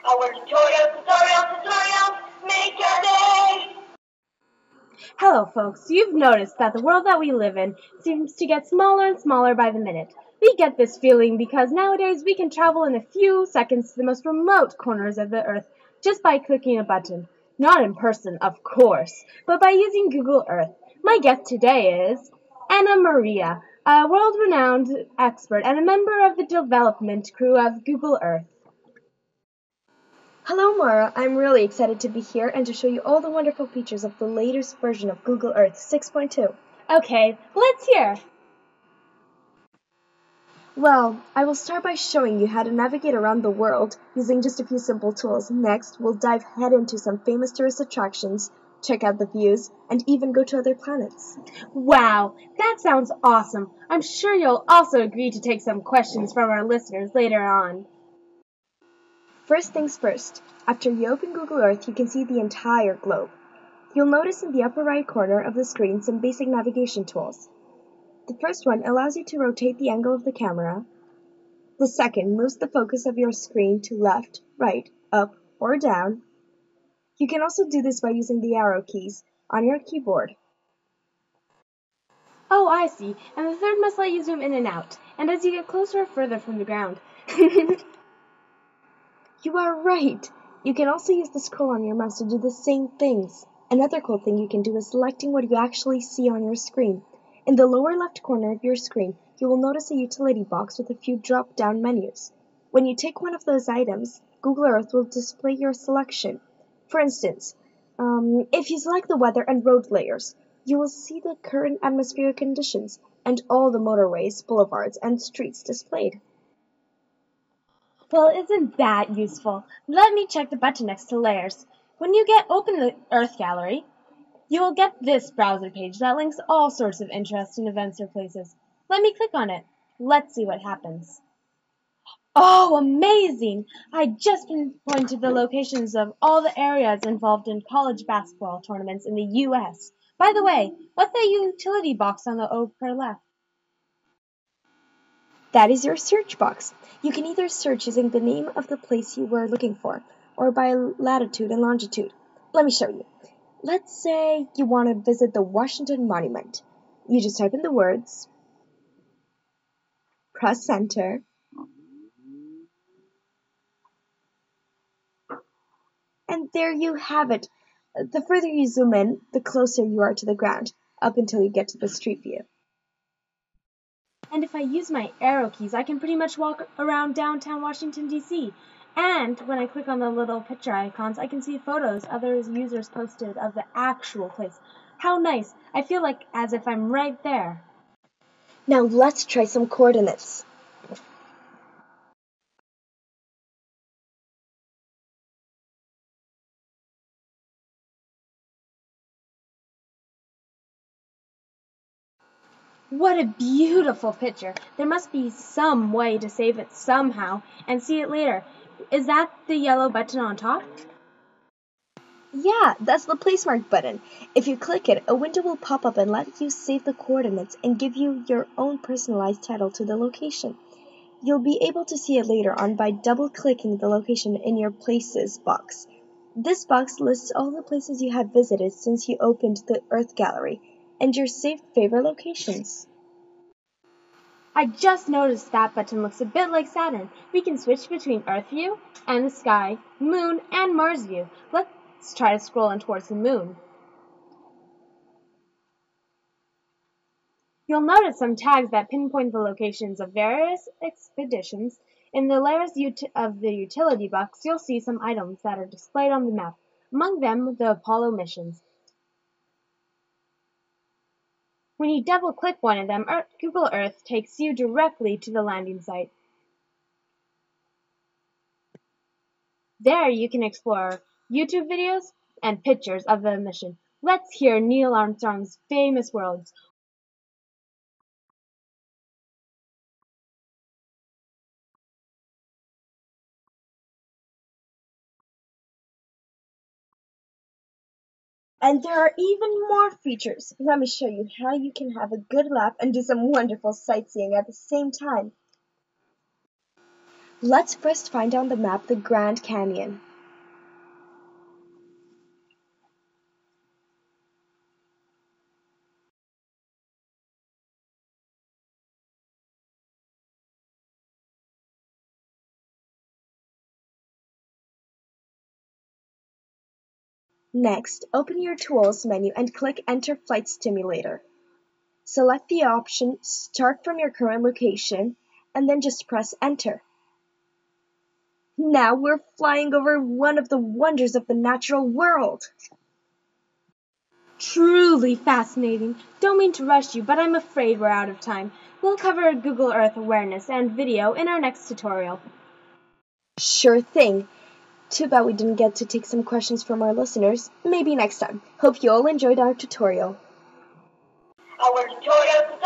Our tutorials make your day! Hello folks, you've noticed that the world that we live in seems to get smaller and smaller by the minute. We get this feeling because nowadays we can travel in a few seconds to the most remote corners of the earth just by clicking a button. Not in person, of course, but by using Google Earth. My guest today is Anna Maria, a world-renowned expert and a member of the development crew of Google Earth. Hello Mara, I'm really excited to be here and to show you all the wonderful features of the latest version of Google Earth 6.2. Okay, let's hear. Well, I will start by showing you how to navigate around the world using just a few simple tools. Next, we'll dive head into some famous tourist attractions, check out the views, and even go to other planets. Wow, that sounds awesome. I'm sure you'll also agree to take some questions from our listeners later on. First things first, after you open Google Earth, you can see the entire globe. You'll notice in the upper right corner of the screen some basic navigation tools. The first one allows you to rotate the angle of the camera. The second moves the focus of your screen to left, right, up, or down. You can also do this by using the arrow keys on your keyboard. Oh, I see. And the third must let you zoom in and out, and as you get closer or further from the ground. You are right! You can also use the scroll on your mouse to do the same things. Another cool thing you can do is selecting what you actually see on your screen. In the lower left corner of your screen, you will notice a utility box with a few drop-down menus. When you take one of those items, Google Earth will display your selection. For instance, if you select the weather and road layers, you will see the current atmospheric conditions and all the motorways, boulevards, and streets displayed. Well, isn't that useful? Let me check the button next to layers. When you open the Earth Gallery, you will get this browser page that links all sorts of interesting events or places. Let me click on it. Let's see what happens. Oh, amazing! I just pinpointed the locations of all the areas involved in college basketball tournaments in the U.S. By the way, what's that utility box on the upper left? That is your search box. You can either search using the name of the place you were looking for, or by latitude and longitude. Let me show you. Let's say you want to visit the Washington Monument. You just type in the words, press enter, and there you have it. The further you zoom in, the closer you are to the ground, up until you get to the street view. And if I use my arrow keys, I can pretty much walk around downtown Washington, D.C. And when I click on the little picture icons, I can see photos other users posted of the actual place. How nice! I feel like as if I'm right there. Now let's try some coordinates. What a beautiful picture. There must be some way to save it somehow and see it later. Is that the yellow button on top? Yeah, that's the placemark button. If you click it, a window will pop up and let you save the coordinates and give you your own personalized title to the location. You'll be able to see it later on by double-clicking the location in your Places box. This box lists all the places you have visited since you opened the Earth Gallery and your saved favorite locations. I just noticed that button looks a bit like Saturn. We can switch between Earth view and the sky, moon, and Mars view. Let's try to scroll in towards the moon. You'll notice some tags that pinpoint the locations of various expeditions. In the layers of the utility box, you'll see some items that are displayed on the map, among them the Apollo missions. When you double-click one of them, Google Earth takes you directly to the landing site. There you can explore YouTube videos and pictures of the mission. Let's hear Neil Armstrong's famous words. And there are even more features. Let me show you how you can have a good laugh and do some wonderful sightseeing at the same time. Let's first find on the map the Grand Canyon. Next, open your Tools menu and click Enter Flight Simulator. Select the option Start from your current location, and then just press Enter. Now we're flying over one of the wonders of the natural world. Truly fascinating. Don't mean to rush you, but I'm afraid we're out of time. We'll cover Google Earth awareness and video in our next tutorial. Sure thing. Too bad we didn't get to take some questions from our listeners. Maybe next time. Hope you all enjoyed our tutorial. Our tutorial